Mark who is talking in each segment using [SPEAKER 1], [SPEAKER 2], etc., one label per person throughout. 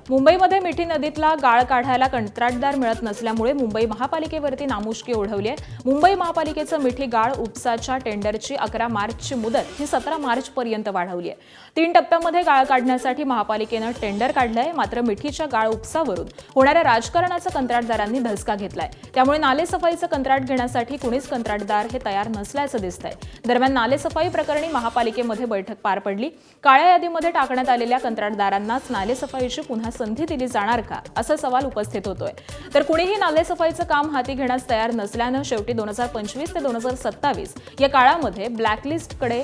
[SPEAKER 1] मुंबईमध्ये मिठी नदीतला गाळ काढायला कंत्राटदार मिळत नसल्यामुळे मुंबई महापालिकेवरती नामुष्की ओढवली आहे। मुंबई महापालिकेचं मिठी गाळ उपसाच्या टेंडरची 11 मार्चची मुदत ही 17 मार्चपर्यंत वाढवली आहे। 3 टप्प्यांमध्ये गाळ काढण्यासाठी महापालिकेनं टेंडर काढलंय, मात्र मिठीच्या गाळ उपसावरून होणाऱ्या राजकारणाचा कंत्राटदारांनी धसका घेतलाय। त्यामुळे नालेसफाईचं कंत्राट घेण्यासाठी कुणीच कंत्राटदार हे तयार नसल्याचं दिसतंय। दरम्यान नालेसफाई प्रकरणी महापालिकेमध्ये बैठक पार पडली। काळ्या यादीमध्ये टाकण्यात आलेल्या कंत्राटदारांनाच नालेसफाईची पुन्हा संधी दिली जाणार का, असा सवाल उपस्थित होतोय। तर कुणीही नालेसफाईचं काम हाती घेण्यास तयार नसल्यानं शेवटी 2025 ते 2027 या काळामध्ये ब्लॅकलिस्टकडे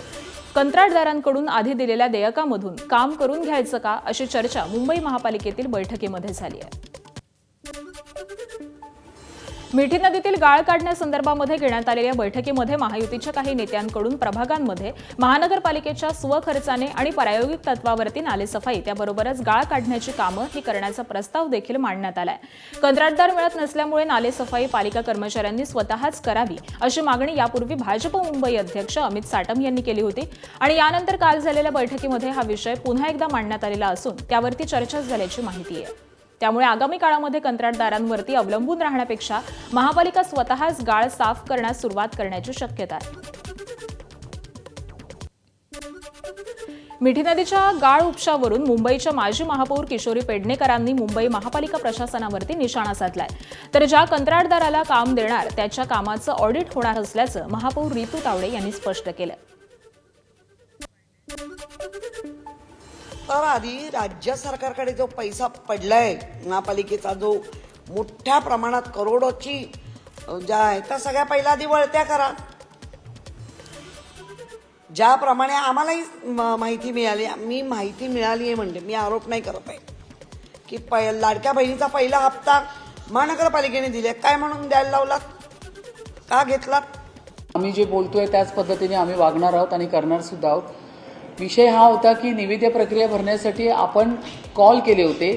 [SPEAKER 1] कंत्राटदारांकडून आधी दिलेल्या देयकामधून काम करून घ्यायचं का, अशी चर्चा मुंबई महापालिकेतील बैठकीमध्ये झाली आहे। मिठी नदीतील गाळ काढण्यासंदर्भामध्ये घेण्यात आलेल्या बैठकीमध्ये महायुतीच्या काही नेत्यांकडून प्रभागांमध्ये महानगरपालिकेच्या स्वखर्चाने आणि प्रायोगिक तत्वावरती नालेसफाई त्याबरोबरच गाळ काढण्याची कामं ही करण्याचा प्रस्ताव देखील मांडण्यात आलाय। कंत्राटदार मिळत नसल्यामुळे नालेसफाई पालिका कर्मचाऱ्यांनी स्वतःच करावी, अशी मागणी यापूर्वी भाजप मुंबई अध्यक्ष अमित साटम यांनी केली होती आणि यानंतर काल झालेल्या बैठकीमध्ये हा विषय पुन्हा एकदा मांडण्यात आलेला असून त्यावरती चर्चा झाल्याची माहिती आहे। त्यामुळे आगामी काळामध्ये कंत्राटदारांवरती अवलंबून राहण्यापेक्षा महापालिका स्वतःच गाळ साफ करण्यास सुरुवात करण्याची शक्यता आहे। मिठी नदीच्या गाळ उपशावरून मुंबईच्या माजी महापौर किशोरी पेडणेकरांनी मुंबई महापालिका प्रशासनावरती निशाणा साधलाय। तर ज्या कंत्राटदाराला काम देणार त्याच्या कामाचं ऑडिट होणार असल्याचं महापौर रितू तावडे यांनी स्पष्ट केलं।
[SPEAKER 2] तर आधी राज्य सरकारकडे जो पैसा पडलाय महापालिकेचा, जो मोठ्या प्रमाणात करोडोची ज्या आहे त्या सगळ्या पहिल्या आधी वळत्या करा। ज्याप्रमाणे आम्हालाही माहिती मिळाली, माहिती मिळाली आहे म्हणजे मी आरोप नाही करत आहे की लाडक्या बहिणीचा पहिला हप्ता महानगरपालिकेने दिले, काय म्हणून द्यायला लावलात, का घेतलात?
[SPEAKER 3] आम्ही जे बोलतोय त्याच पद्धतीने आम्ही वागणार आहोत आणि करणार सुद्धा आहोत। विषय हा होता की निविदा प्रक्रिया भरण्यासाठी आपण कॉल केले होते,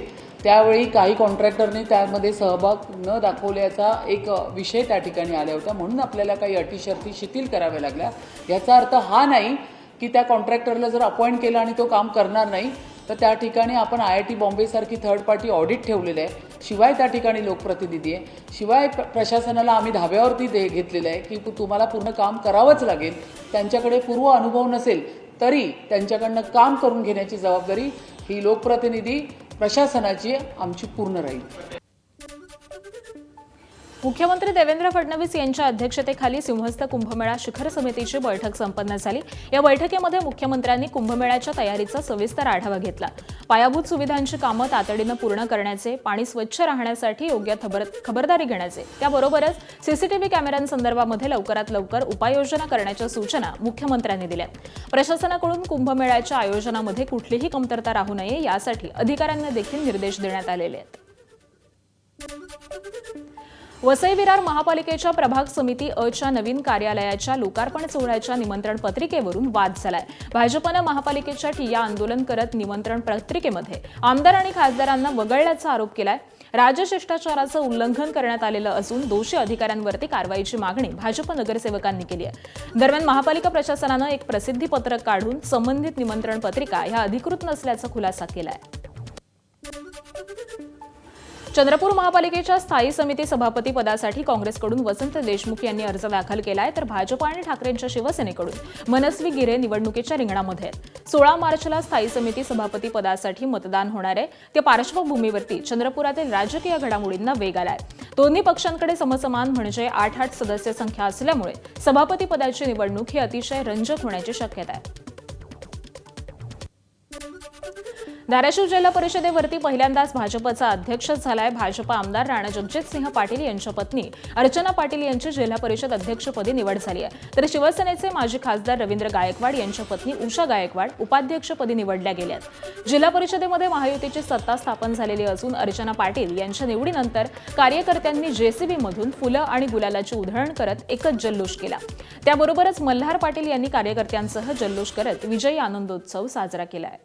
[SPEAKER 3] त्यावेळी काही कॉन्ट्रॅक्टरने त्यामध्ये सहभाग न दाखवल्याचा एक विषय त्या ठिकाणी आला होता, म्हणून आपल्याला काही अटी शर्ती शिथिल कराव्या लागल्या। याचा अर्थ हा नाही की त्या कॉन्ट्रॅक्टरला जर अपॉइंट केलं आणि तो काम करणार नाही तर त्या ठिकाणी आपण IIT बॉम्बे सारखी थर्ड पार्टी ऑडिट ठेवलेलं आहे, शिवाय त्या ठिकाणी लोकप्रतिनिधी आहे, शिवाय प्रशासनाला आम्ही धाब्यावरती घेतलेलं आहे की तुम्हाला पूर्ण काम करावंच लागेल। त्यांच्याकडे पूर्व अनुभव नसेल तरी त्यांच्याकडनं काम करून घेण्याची जबाबदारी ही लोकप्रतिनिधी प्रशासनाची आमची पूर्ण राहील।
[SPEAKER 1] मुख्यमंत्री देवेंद्र फडणवीस यांच्या अध्यक्षतेखाली सिंहस्थ कुंभमेळा शिखर समितीची बैठक संपन्न झाली। या बैठकीमध्ये मुख्यमंत्र्यांनी कुंभमेळ्याच्या तयारीचा सविस्तर आढावा घेतला। पायाभूत सुविधांची कामं तातडीनं पूर्ण करण्याचे, पाणी स्वच्छ राहण्यासाठी योग्य खबरदारी घेण्याचे, त्याबरोबरच CCTV कॅमेऱ्यांसंदर्भामध्ये लवकरात लवकर उपाययोजना करण्याच्या सूचना मुख्यमंत्र्यांनी दिल्या। प्रशासनाकडून कुंभमेळ्याच्या आयोजनामध्ये कुठलीही कमतरता राहू नये यासाठी अधिकाऱ्यांना देखील निर्देश देण्यात आलेले आहेत। वसई विरार महापालिकेच्या प्रभाग समिती अ नवीन कार्यालयाच्या लोकार्पण सोहळ्याच्या निमंत्रण पत्रिकेवरून वाद झालाय। भाजपनं महापालिकेच्या ठिय्या आंदोलन करत निमंत्रण पत्रिकेमध्ये आमदार आणि खासदारांना वगळल्याचा आरोप केलाय। राजशिष्टाचाराचं उल्लंघन करण्यात आलेलं असून दोषी अधिकाऱ्यांवरती कारवाईची मागणी भाजप नगरसेवकांनी केली आहे। दरम्यान महापालिका प्रशासनानं एक प्रसिद्धी पत्रक काढून संबंधित निमंत्रण पत्रिका ह्या अधिकृत नसल्याचा खुलासा केलाय। चंद्रपूर महापालिकेच्या स्थायी समिती सभापती पदासाठी काँग्रेसकडून वसंत देशमुख यांनी अर्ज दाखल केलाय, तर भाजप आणि ठाकरेंच्या शिवसेनेकडून मनस्वी गिरे निवडणुकीच्या रिंगणामध्ये आहेत। 16 मार्चला स्थायी समिती सभापती पदासाठी मतदान होणार आहे। त्या पार्श्वभूमीवरती चंद्रपुरातील राजकीय घडामोडींना वेग आलाय। दोन्ही पक्षांकडे समसमान म्हणजे 8 सदस्य संख्या असल्यामुळे सभापती पदाची निवडणूक ही अतिशय रंजक होण्याची शक्यता आहे। धाराशिव जिल्हा परिषदेवरती पहिल्यांदाच भाजपचा अध्यक्ष झालाय। भाजप आमदार राणा जगजितसिंह पाटील यांच्या पत्नी अर्चना पाटील यांची जिल्हा परिषद अध्यक्षपदी निवड झाली आहे, तर शिवसेनेचे माजी खासदार रवींद्र गायकवाड यांच्या पत्नी उषा गायकवाड उपाध्यक्षपदी निवडल्या गेल्या आहेत। जिल्हा परिषदेमध्ये महायुतीची सत्ता स्थापन झालेली असून अर्चना पाटील यांच्या निवडीनंतर कार्यकर्त्यांनी JCB मधून फुलं आणि गुलालाची उधळण करत एकच जल्लोष केला। त्याबरोबरच मल्हार पाटील यांनी कार्यकर्त्यांसह जल्लोष करत विजयी आनंदोत्सव साजरा केलाय।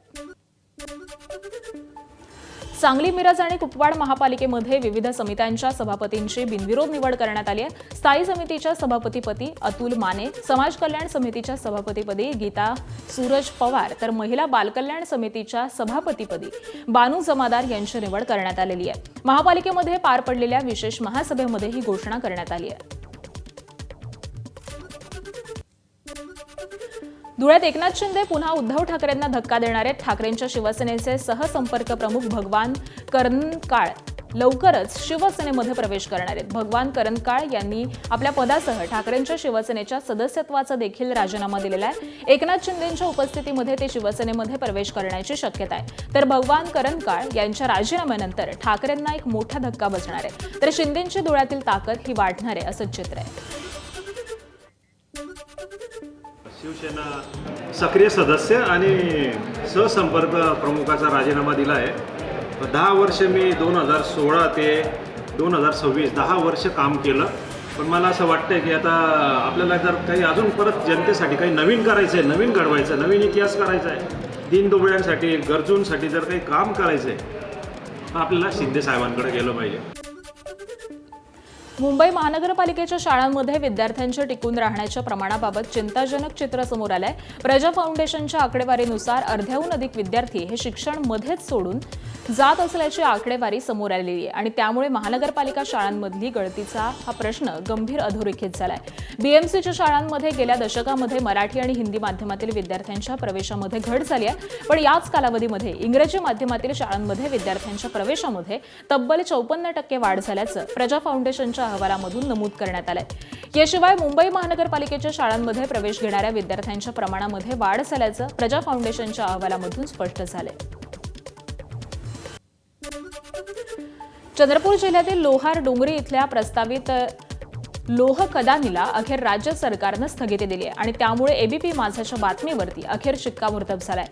[SPEAKER 1] सांगली, मिरज आणि कुपवाड महापालिकेमध्ये विविध समित्यांच्या सभापतींची बिनविरोध निवड करण्यात आली आहे. स्थायी समितीच्या सभापतीपदी अतुल माने, समाज कल्याण समितीच्या सभापतीपदी गीता सूरज पवार, तर महिला बालकल्याण समितीच्या सभापतीपदी बानू जमादार यांची निवड करण्यात आलेली आहे. महापालिकेमध्ये पार पडलेल्या विशेष महासभेमध्ये ही घोषणा करण्यात आली आहे. धुळ्यात एकनाथ शिंदे पुन्हा उद्धव ठाकरेंना धक्का देणार आहेत. ठाकरेंच्या शिवसेनेचे सहसंपर्क प्रमुख भगवान करंदकाळ लवकरच शिवसेनेमध्ये प्रवेश करणार आहेत. भगवान करंदकाळ यांनी आपल्या पदासह ठाकरेंच्या शिवसेनेच्या सदस्यत्वाचा देखील राजीनामा दिलेला आहे. एकनाथ शिंदेंच्या उपस्थितीमध्ये ते शिवसेनेमध्ये प्रवेश करण्याची शक्यता आहे. तर भगवान करंदकाळ यांच्या राजीनाम्यानंतर ठाकरेंना एक मोठा धक्का बसणार आहे. तर शिंदेंची धुळ्यातील ताकद ही वाढणार आहे असं चित्र आहे.
[SPEAKER 4] शिवसेना सक्रिय सदस्य आणि सहसंपर्क प्रमुखाचा राजीनामा दिला आहे. 10 वर्ष मी 2016 ते 2026 10 वर्ष काम केलं. पण मला असं वाटतं की आता आपल्याला जर काही अजून परत जनतेसाठी काही नवीन करायचं आहे, नवीन घडवायचं आहे, नवीन इतिहास करायचा आहे, दीनदुबळ्यांसाठी गरजूंसाठी जर काही काम करायचं आहे तर आपल्याला शिंदे साहेबांकडे गेलं पाहिजे.
[SPEAKER 1] मुंबई महानगरपालिकेच्या शाळांमध्ये विद्यार्थ्यांच्या टिकून राहण्याच्या प्रमाणाबाबत चिंताजनक चित्र समोर आलंय. प्रजा फाउंडेशनच्या आकडेवारीनुसार अर्ध्याहून अधिक विद्यार्थी हे शिक्षण मध्येच सोडून जात असल्याची आकडेवारी समोर आलेली आहे आणि त्यामुळे महानगरपालिका शाळांमधली गळतीचा हा प्रश्न गंभीर अधोरेखित झालाय. बीएमसीच्या शाळांमध्ये गेल्या दशकामध्ये मराठी आणि हिंदी माध्यमातील विद्यार्थ्यांच्या प्रवेशामध्ये घट झाली आहे. पण याच कालावधीमध्ये इंग्रजी माध्यमातील शाळांमध्ये विद्यार्थ्यांच्या प्रवेशामध्ये तब्बल 54% वाढ झाल्याचं प्रजा फाउंडेशनच्या अहवालामधून नमूद करण्यात आलंय. याशिवाय मुंबई महानगरपालिकेच्या शाळांमध्ये प्रवेश घेणाऱ्या विद्यार्थ्यांच्या प्रमाणामध्ये वाढ झाल्याचं प्रजा फाउंडेशनच्या अहवालामधून स्पष्ट झालंय. चंद्रपूर जिल्ह्यातील लोहार डोंगरी इथल्या प्रस्तावित लोह खदानीला अखेर राज्य सरकारनं स्थगिती दिली आहे आणि त्यामुळे एबीपी माझाच्या बातमीवरती अखेर शिक्कामोर्तब झालाय.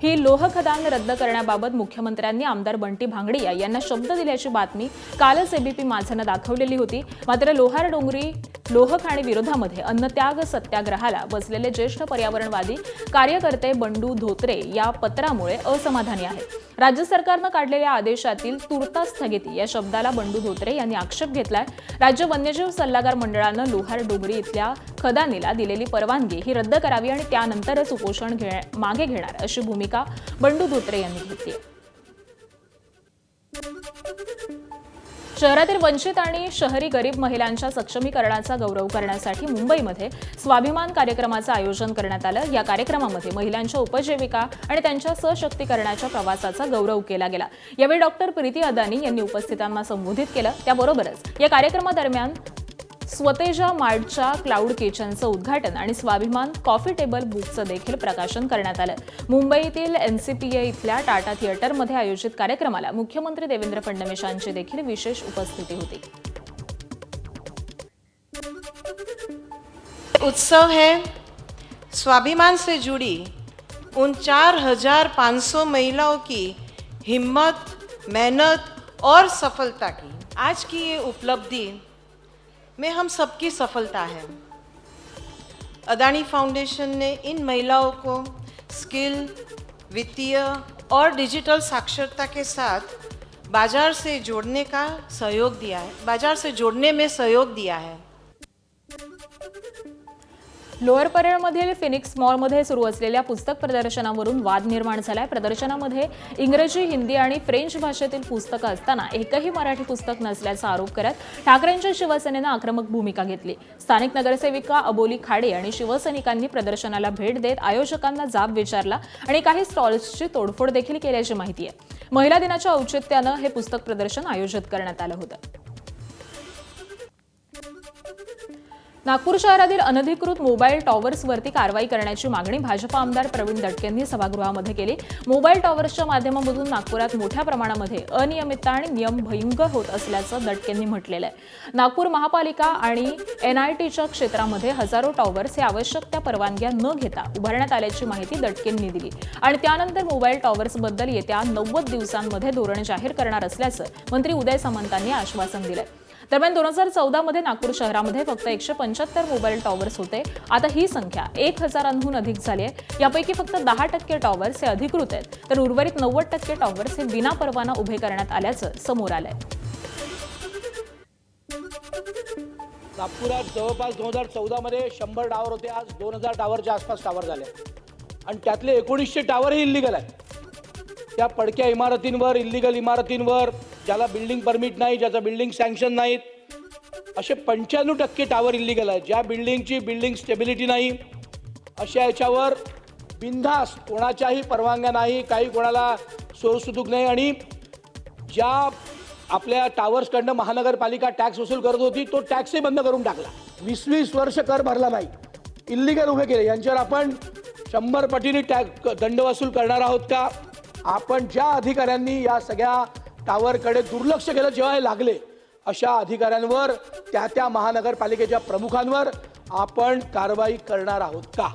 [SPEAKER 1] ही लोह खदान रद्द करण्याबाबत मुख्यमंत्र्यांनी आमदार बंटी भांगडिया यांना शब्द दिल्याची बातमी कालच एबीपी माझानं दाखवलेली होती. मात्र लोहार डोंगरी लोह खाणी विरोधामध्ये अन्नत्याग सत्याग्रहाला बसलेले ज्येष्ठ पर्यावरणवादी कार्यकर्ते बंडू धोत्रे या पत्रामुळे असमाधानी आहेत. राज्य सरकारनं काढलेल्या आदेशातील तुर्तास स्थगिती या शब्दाला बंडू धोत्रे यांनी आक्षेप घेतलाय. राज्य वन्यजीव सल्लागार मंडळानं लोहार डोंगरी इथल्या खदानीला दिलेली परवानगी ही रद्द करावी आणि त्यानंतरच उपोषण मागे घेणार अशी भूमिका बंडू धोत्रे यांनी घेतली. शहरातील वंचित आणि शहरी गरीब महिलांच्या सक्षमीकरणाचा गौरव करण्यासाठी मुंबईमध्ये स्वाभिमान कार्यक्रमाचं आयोजन करण्यात आलं. या कार्यक्रमामध्ये महिलांच्या उपजीविका आणि त्यांच्या सशक्तीकरणाच्या प्रवासाचा गौरव केला गेला. यावेळी डॉक्टर प्रीती अदानी यांनी उपस्थितांना संबोधित केलं. त्याबरोबरच या कार्यक्रमादरम्यान स्वतेजा मार्टच्या क्लाउड किचनचं उद्घाटन आणि स्वाभिमान कॉफी टेबल बुकचं देखील प्रकाशन करण्यात आलं. मुंबईतील एनसीपीए इथल्या टाटा थिएटरमध्ये आयोजित कार्यक्रमाला मुख्यमंत्री देवेंद्र फडणवीस यांची देखील विशेष उपस्थिती होती.
[SPEAKER 5] उत्सव है स्वाभिमान से जुड़ी उन 4,500 महिलाओं की हिम्मत, मेहनत और सफलता की. आज की ये उपलब्धि में हम सबकी सफलता है. अदानी फाउंडेशन ने इन महिलाओं को स्किल, वित्तीय और डिजिटल साक्षरता के साथ बाजार से जोड़ने में सहयोग दिया है.
[SPEAKER 1] लोअर परेलमधील फिनिक्स मॉलमध्ये सुरू असलेल्या पुस्तक प्रदर्शनावरून वाद निर्माण झालाय. प्रदर्शनामध्ये इंग्रजी, हिंदी आणि फ्रेंच भाषेतील पुस्तकं असताना एकही मराठी पुस्तक नसल्याचा आरोप करत ठाकरेंच्या शिवसेनेनं आक्रमक भूमिका घेतली. स्थानिक नगरसेविका अबोली खाडे आणि शिवसैनिकांनी प्रदर्शनाला भेट देत आयोजकांना जाब विचारला आणि काही स्टॉल्सची तोडफोड देखील केल्याची माहिती आहे. महिला दिनाच्या औचित्यानं हे पुस्तक प्रदर्शन आयोजित करण्यात आलं होतं. नागपूर शहरातील अनधिकृत मोबाईल टॉवर्सवरती कारवाई करण्याची मागणी भाजप आमदार प्रवीण दटकेंनी सभागृहामध्ये केली. मोबाईल टॉवर्सच्या माध्यमातून नागपुरात मोठ्या प्रमाणामध्ये अनियमितता आणि नियमभंग होत असल्याचं दटकेंनी म्हटलेलं आहे. नागपूर महापालिका आणि एनआयटीच्या क्षेत्रामध्ये हजारो टॉवर्स हे आवश्यक त्या परवानग्या न घेता उभारण्यात आल्याची माहिती दटकेंनी दिली आणि त्यानंतर मोबाईल टॉवर्सबद्दल येत्या 90 दिवसांमध्ये धोरण जाहीर करणार असल्याचं मंत्री उदय सामंतांनी आश्वासन दिलंय. दरम्यान 2014 मध्ये नागपूर शहरामध्ये फक्त 175 मोबाईल टॉवर्स होते. आता ही संख्या 1000हून अधिक झाली आहे. यापैकी फक्त 10% टॉवर्स हे अधिकृत आहेत, तर उर्वरित 90% टॉवर्स हे विना परवाना उभे करण्यात आल्याचं समोर आलंय.
[SPEAKER 6] नागपुरात जवळपास 2014 मध्ये 100 टावर होते. आज 2000 टावरच्या आसपास टावर झाले आणि त्यातले 1900 टावर हे इल्लीगल आहे. त्या पडक्या इमारतींवर, इल्लीगल इमारतींवर, ज्याला बिल्डिंग परमिट नाही, ज्याचं बिल्डिंग सँक्शन नाहीत, असे 95% टावर इल्लीगल आहेत. ज्या बिल्डिंगची बिल्डिंग स्टेबिलिटी नाही अशा याच्यावर बिनधास्त, कोणाच्याही परवानग्या नाही, काही कोणाला सोरसुतूक नाही, आणि ज्या आपल्या टावर्सकडनं महानगरपालिका टॅक्स वसूल करत होती तो टॅक्सही बंद करून टाकला. 20-20 वर्ष कर भरला नाही, इल्लीगल उभे केले. यांच्यावर आपण 100 पटीने दंड वसूल करणार आहोत का? आपण ज्या अधिकाऱ्यांनी या सगळ्या टावरकडे दुर्लक्ष केलं जेव्हा हे लागले, अशा अधिकाऱ्यांवर, त्या महानगरपालिकेच्या प्रमुखांवर आपण कारवाई करणार आहोत का?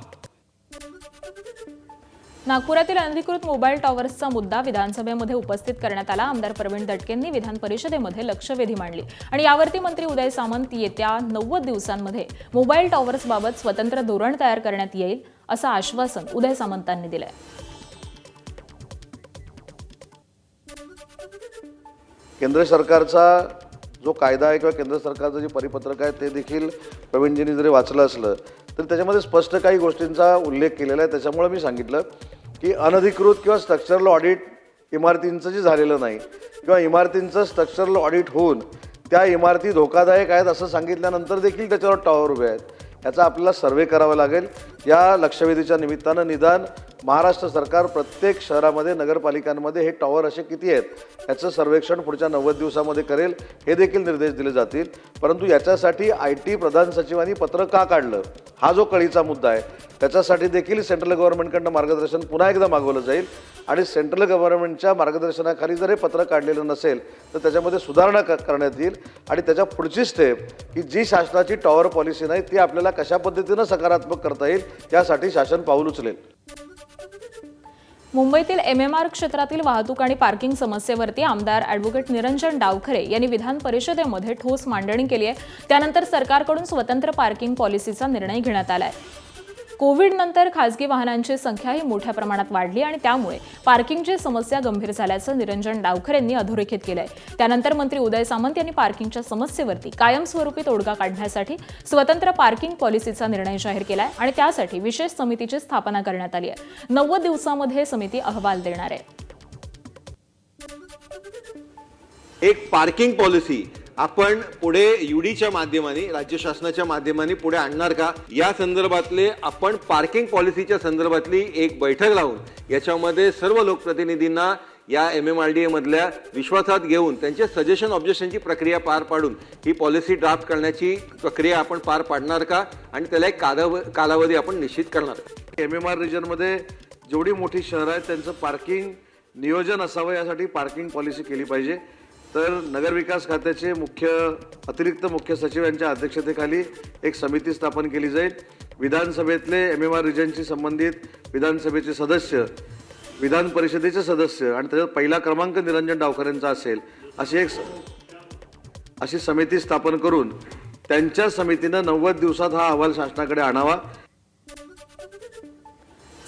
[SPEAKER 1] नागपुरातील अनधिकृत मोबाईल टॉवर्सचा मुद्दा विधानसभेमध्ये उपस्थित करण्यात आला. आमदार प्रवीण दटकेंनी विधान परिषदेमध्ये लक्षवेधी मांडली आणि यावरती मंत्री उदय सामंत येत्या 90 दिवसांमध्ये मोबाईल टॉवर्सबाबत स्वतंत्र धोरण तयार करण्यात येईल असं आश्वासन उदय सामंतांनी दिलंय.
[SPEAKER 7] केंद्र सरकारचा जो कायदा आहे किंवा केंद्र सरकारचं जे परिपत्रक आहे ते देखील प्रवीणजींनी जरी वाचलं असलं तर त्याच्यामध्ये स्पष्ट काही गोष्टींचा उल्लेख केलेला आहे. त्याच्यामुळे मी सांगितलं की अनधिकृत किंवा स्ट्रक्चरल ऑडिट इमारतींचं जे झालेलं नाही किंवा इमारतींचं स्ट्रक्चरल ऑडिट होऊन त्या इमारती धोकादायक आहेत असं सांगितल्यानंतर देखील त्याच्यावर टॉवर उभे आहेत. याचा आपल्याला सर्वे करावा लागेल. या लक्षवेधीच्या निमित्तानं निदान महाराष्ट्र सरकार प्रत्येक शहरामध्ये, नगरपालिकांमध्ये हे टॉवर असे किती आहेत याचं सर्वेक्षण पुढच्या 90 दिवसामध्ये करेल, हे देखील निर्देश दिले जातील. परंतु याच्यासाठी IT प्रधान सचिवांनी पत्र का काढलं हा जो कळीचा मुद्दा आहे, त्याच्यासाठी देखील सेंट्रल गव्हर्नमेंटकडनं मार्गदर्शन पुन्हा एकदा मागवलं जाईल आणि सेंट्रल गव्हर्नमेंटच्या मार्गदर्शनाखाली जर हे पत्र काढलेलं नसेल तर त्याच्यामध्ये सुधारणा करण्यात येईल आणि त्याच्या पुढची स्टेप की जी शासनाची टॉवर पॉलिसी नाही ती आपल्याला कशा पद्धतीनं सकारात्मक करता येईल यासाठी शासन पाऊल उचलेल.
[SPEAKER 1] मुंबईतील MMR क्षेत्रातील वाहतूक आणि पार्किंग समस्येवरती आमदार ॲडव्होकेट निरंजन डावखरे यांनी विधान परिषदेमध्ये ठोस मांडणी केली आहे. त्यानंतर सरकारकडून स्वतंत्र पार्किंग पॉलिसीचा निर्णय घेण्यात आला आहे. कोविडनंतर खासगी वाहनांची संख्याही मोठ्या प्रमाणात वाढली आणि त्यामुळे पार्किंगची समस्या गंभीर झाल्याचं निरंजन डावखरेंनी अधोरेखित केलंय. त्यानंतर मंत्री उदय सामंत यांनी पार्किंगच्या समस्येवरती कायमस्वरूपी तोडगा काढण्यासाठी स्वतंत्र पार्किंग पॉलिसीचा निर्णय जाहीर केलाय आणि त्यासाठी विशेष समितीची स्थापना करण्यात आली आहे. 90 दिवसांमध्ये समिती अहवाल देणार आहे.
[SPEAKER 8] एक पार्किंग पॉलिसी आपण पुढे UDच्या माध्यमाने, राज्य शासनाच्या माध्यमाने पुढे आणणार का, या संदर्भातले आपण पार्किंग पॉलिसीच्या संदर्भातली एक बैठक लावून याच्यामध्ये सर्व लोकप्रतिनिधींना या MMRDA मधल्या विश्वासात घेऊन त्यांचे सजेशन ऑब्जेक्शनची प्रक्रिया पार पाडून ही पॉलिसी ड्राफ्ट करण्याची प्रक्रिया आपण पार पाडणार का आणि त्याला एक कालावधी आपण निश्चित करणार का?
[SPEAKER 7] MMR रिजनमध्ये जेवढी मोठी शहरं आहेत त्यांचं पार्किंग नियोजन असावं यासाठी पार्किंग पॉलिसी केली पाहिजे. तर नगरविकास खात्याचे अतिरिक्त मुख्य सचिव यांच्या अध्यक्षतेखाली एक समिती स्थापन केली जाईल. विधानसभेतले MMR रिजनशी संबंधित विधानसभेचे सदस्य, विधान परिषदेचे सदस्य आणि त्याच्यात पहिला क्रमांक निरंजन डावखरेंचा असेल अशी समिती स्थापन करून त्यांच्या समितीनं 90 दिवसात हा अहवाल शासनाकडे आणावा.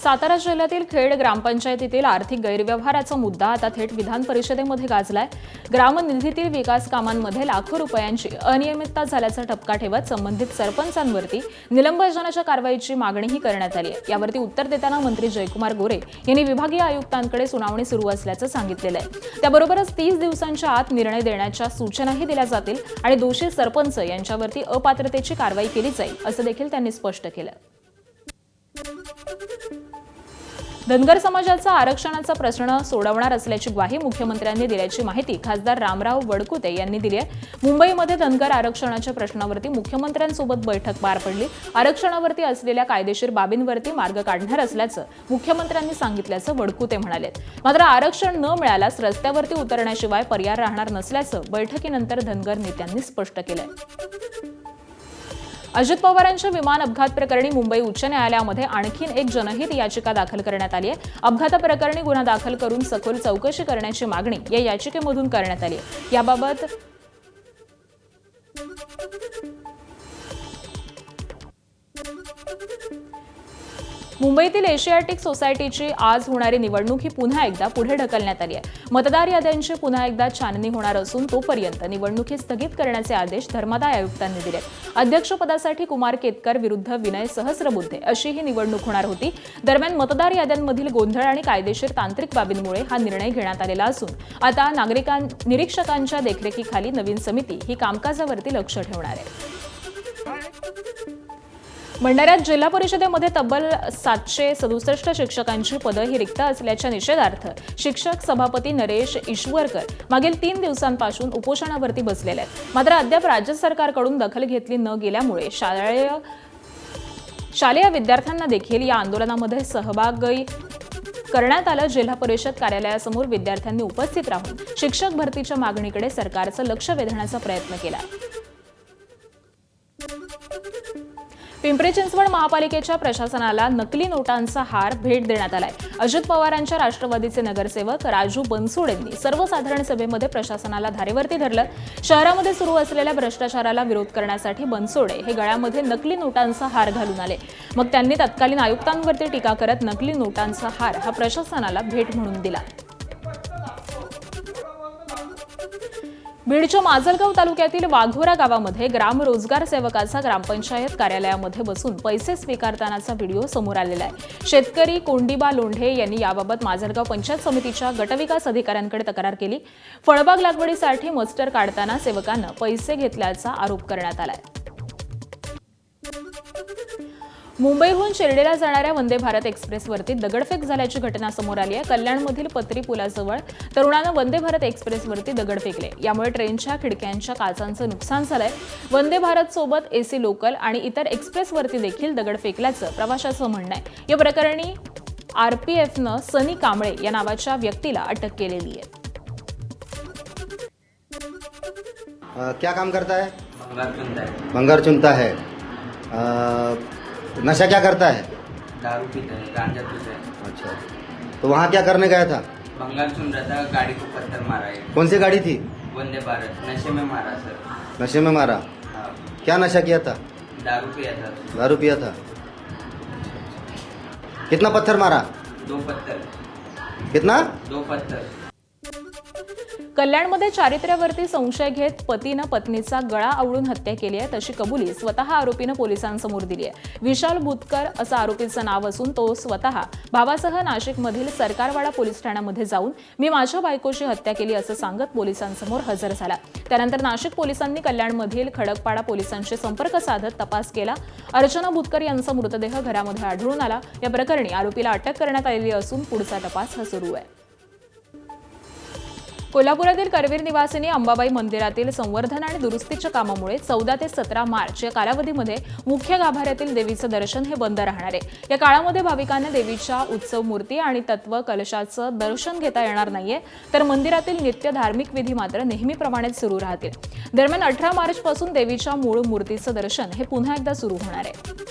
[SPEAKER 1] सातारा जिल्ह्यातील खेड ग्रामपंचायतीतील आर्थिक गैरव्यवहाराचा मुद्दा आता थेट विधान परिषदेमध्ये गाजलाय. ग्रामनिधीतील विकास कामांमध्ये लाखो रुपयांची अनियमितता झाल्याचा ठपका ठेवत संबंधित सरपंचांवरती निलंबनाच्या कारवाईची मागणीही करण्यात आली आहे. यावरती उत्तर देताना मंत्री जयकुमार गोरे यांनी विभागीय आयुक्तांकडे सुनावणी सुरू असल्याचं सांगितलेलं आहे. त्याबरोबरच 30 दिवसांच्या आत निर्णय देण्याच्या सूचनाही दिल्या जातील आणि दोषी सरपंच यांच्यावरती अपात्रतेची कारवाई केली जाईल असं देखील त्यांनी स्पष्ट केलं. धनगर समाजाचा आरक्षणाचा प्रश्न सोडवणार असल्याची ग्वाही मुख्यमंत्र्यांनी दिल्याची माहिती खासदार रामराव वडकुते यांनी दिली आहे. मुंबईमध्ये धनगर आरक्षणाच्या प्रश्नावरती मुख्यमंत्र्यांसोबत बैठक पार पडली. आरक्षणावरती असलेल्या कायदेशीर बाबींवरती मार्ग काढणार असल्याचं मुख्यमंत्र्यांनी सांगितल्याचं वडकुते म्हणाले. मात्र आरक्षण न मिळाल्यास रस्त्यावरती उतरण्याशिवाय पर्याय राहणार नसल्याचं बैठकीनंतर धनगर नेत्यांनी स्पष्ट केलंय. अजित पवारांच्या विमान अपघात प्रकरणी मुंबई उच्च न्यायालयामध्ये आणखीन एक जनहित याचिका दाखल करण्यात आली आहे. अपघाताप्रकरणी गुन्हा दाखल करून सखोल चौकशी करण्याची मागणी या याचिकेमधून करण्यात आली आहे. याबाबत मुंबईतील एशियाटिक सोसायटीची आज होणारी निवडणूक ही पुन्हा एकदा पुढे ढकलण्यात आली आहे. मतदार याद्यांची पुन्हा एकदा छाननी होणार असून तोपर्यंत निवडणुकी स्थगित करण्याचे आदेश धर्मादाय आयुक्तांनी दिले. अध्यक्षपदासाठी कुमार केतकर विरुद्ध विनय सहस्रबुद्धे अशी ही निवडणूक होणार होती. दरम्यान मतदार याद्यांमधील गोंधळ आणि कायदेशीर तांत्रिक बाबींमुळे हा निर्णय घेण्यात आलेला असून आता निरीक्षकांच्या देखरेखीखाली नवीन समिती ही कामकाजावरती लक्ष ठेवणार आहे. भंडाऱ्यात जिल्हा परिषदेमध्ये तब्बल 767 शिक्षकांची पदं ही रिक्त असल्याच्या निषेधार्थ शिक्षक सभापती नरेश ईश्वरकर मागील 3 दिवसांपासून उपोषणावरती बसलेले आहेत. मात्र अद्याप राज्य सरकारकडून दखल घेतली न गेल्यामुळे शालेय विद्यार्थ्यांना देखील या आंदोलनामध्ये सहभागी करण्यात आलं. जिल्हा परिषद कार्यालयासमोर विद्यार्थ्यांनी उपस्थित राहून शिक्षक भरतीच्या मागणीकडे सरकारचं लक्ष वेधण्याचा प्रयत्न केला. पिंपरी चिंचवड महापालिकेच्या प्रशासनाला नकली नोटांचा हार भेट देण्यात आलाय. अजित पवारांच्या राष्ट्रवादीचे नगरसेवक राजू बनसोडेंनी सर्वसाधारण सभेमध्ये प्रशासनाला धारेवरती धरलं. शहरामध्ये सुरू असलेल्या भ्रष्टाचाराला विरोध करण्यासाठी बनसोडे हे गळ्यामध्ये नकली नोटांचा हार घालून आले. मग त्यांनी तत्कालीन आयुक्तांवरती टीका करत नकली नोटांचा हार हा प्रशासनाला भेट म्हणून दिला. बीडच्या माजलगाव तालुक्यातील वाघोरा गावामध्ये ग्राम रोजगार सेवकाचा ग्रामपंचायत कार्यालयामध्ये बसून पैसे स्वीकारतानाचा व्हिडिओ समोर आलेला आहे. शेतकरी कोंडीबा लोंढे यांनी याबाबत माजलगाव पंचायत समितीच्या गटविकास अधिकाऱ्यांकडे तक्रार केली. फळबाग लागवडीसाठी मस्टर काढताना सेवकानं पैसे घेतल्याचा आरोप करण्यात आलाय. मुंबईहून शिर्डीला जाणाऱ्या वंदे भारत एक्सप्रेसवरती दगडफेक झाल्याची घटना समोर आली आहे. कल्याणमधील पत्री पुलाजवळ तरुणानं वंदे भारत एक्सप्रेसवरती दगड फेकले. यामुळे ट्रेनच्या खिडक्यांच्या काचांचं नुकसान झालंय. वंदे भारत सोबत एसी लोकल आणि इतर एक्सप्रेसवरती देखील दगड फेकल्याचं प्रवाशाचं म्हणणं आहे. या प्रकरणी आरपीएफनं सनी कांबळे या नावाच्या व्यक्तीला अटक केलेली आहे.
[SPEAKER 9] क्या काम करता है? भंगार चुनता है. नशा क्या करता है?
[SPEAKER 10] दारू पीता है, गांजा पीता है।
[SPEAKER 9] अच्छा, तो वहाँ क्या करने गया था?
[SPEAKER 10] बंगाल सुन रहा था, गाड़ी को पत्थर मारा है।
[SPEAKER 9] कौन सी गाड़ी थी?
[SPEAKER 10] वंदे भारत, नशे में मारा सर।
[SPEAKER 9] नशे में मारा?
[SPEAKER 10] हाँ,
[SPEAKER 9] क्या नशा किया था?
[SPEAKER 10] दारू पिया था।
[SPEAKER 9] दारू पिया था. कितना पत्थर मारा?
[SPEAKER 10] 2 पत्थर।
[SPEAKER 9] कितना?
[SPEAKER 10] 2 पत्थर।
[SPEAKER 1] कल्याणमध्ये चारित्र्यावरती संशय घेत पतीनं पत्नीचा गळा आवळून हत्या केली आहे तशी कबुली स्वतः आरोपीनं पोलिसांसमोर दिली आहे. विशाल बुतकर असं आरोपीचं नाव असून तो स्वतः भावासह नाशिकमधील सरकारवाडा पोलीस ठाण्यामध्ये जाऊन मी माझ्या बायकोची हत्या केली असं सांगत पोलिसांसमोर हजर झाला. त्यानंतर नाशिक पोलिसांनी कल्याणमधील खडकपाडा पोलिसांशी संपर्क साधत तपास केला. अर्चना बुतकर यांचा मृतदेह घरामध्ये आढळून आला. या प्रकरणी आरोपीला अटक करण्यात आलेली असून पुढचा तपास हा सुरू आहे. कोल्हापुरातील करवीर निवासिनी अंबाबाई मंदिरातील संवर्धन आणि दुरुस्तीच्या कामामुळे 14 ते 17 मार्च या कालावधीमध्ये मुख्य गाभाऱ्यातील देवीचं दर्शन हे बंद राहणार आहे. या काळामध्ये भाविकांना देवीच्या उत्सव मूर्ती आणि तत्व कलशाचं दर्शन घेता येणार नाहीये, तर मंदिरातील नित्य धार्मिक विधी मात्र नेहमीप्रमाणेच सुरू राहतील. दरम्यान 18 मार्च पासून देवीच्या मूळ मूर्तीचं दर्शन हे पुन्हा एकदा सुरू होणार आहे.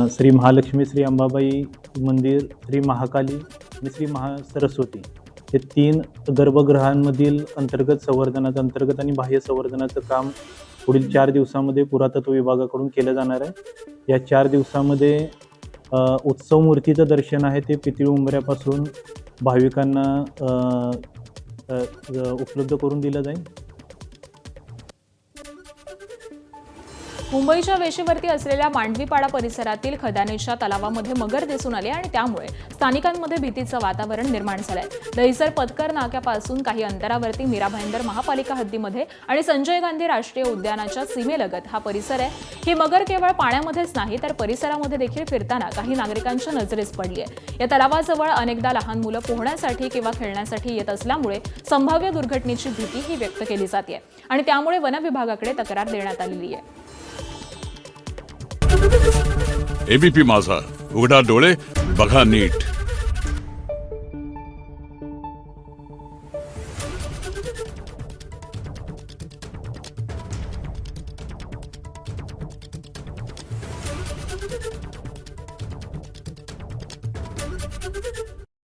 [SPEAKER 11] श्री महालक्ष्मी, श्री अंबाबाई मंदिर, श्री महाकाली आणि श्री महासरस्वती हे 3 गर्भगृहांमधील अंतर्गत आणि बाह्य संवर्धनाचं काम पुढील 4 दिवसामध्ये पुरातत्व विभागाकडून केलं जाणार आहे. या 4 दिवसामध्ये उत्सव मूर्तीचं दर्शन आहे ते पितळी उंबऱ्यापासून भाविकांना उपलब्ध करून दिलं जाईल.
[SPEAKER 1] मुंबईच्या वेशीवरती असलेल्या मांडवीपाडा परिसरातील खदानेच्या तलावामध्ये मगर दिसून आले आणि त्यामुळे स्थानिकांमध्ये भीतीचं वातावरण निर्माण झालंय. दहिसर पथकर नाक्यापासून काही अंतरावरती मीरा भाईंदर महापालिका हद्दीमध्ये आणि संजय गांधी राष्ट्रीय उद्यानाच्या सीमेलगत हा परिसर आहे. ही मगर केवळ पाण्यामध्येच नाही तर परिसरामध्ये देखील फिरताना काही नागरिकांच्या नजरेस पडली आहे. या तलावाजवळ अनेकदा लहान मुलं पोहण्यासाठी किंवा खेळण्यासाठी येत असल्यामुळे संभाव्य दुर्घटनेची भीती ही व्यक्त केली जाते आणि त्यामुळे वन विभागाकडे तक्रार देण्यात आलेली आहे.
[SPEAKER 12] एबीपी माझा, उघडा डोळे बघा नीट.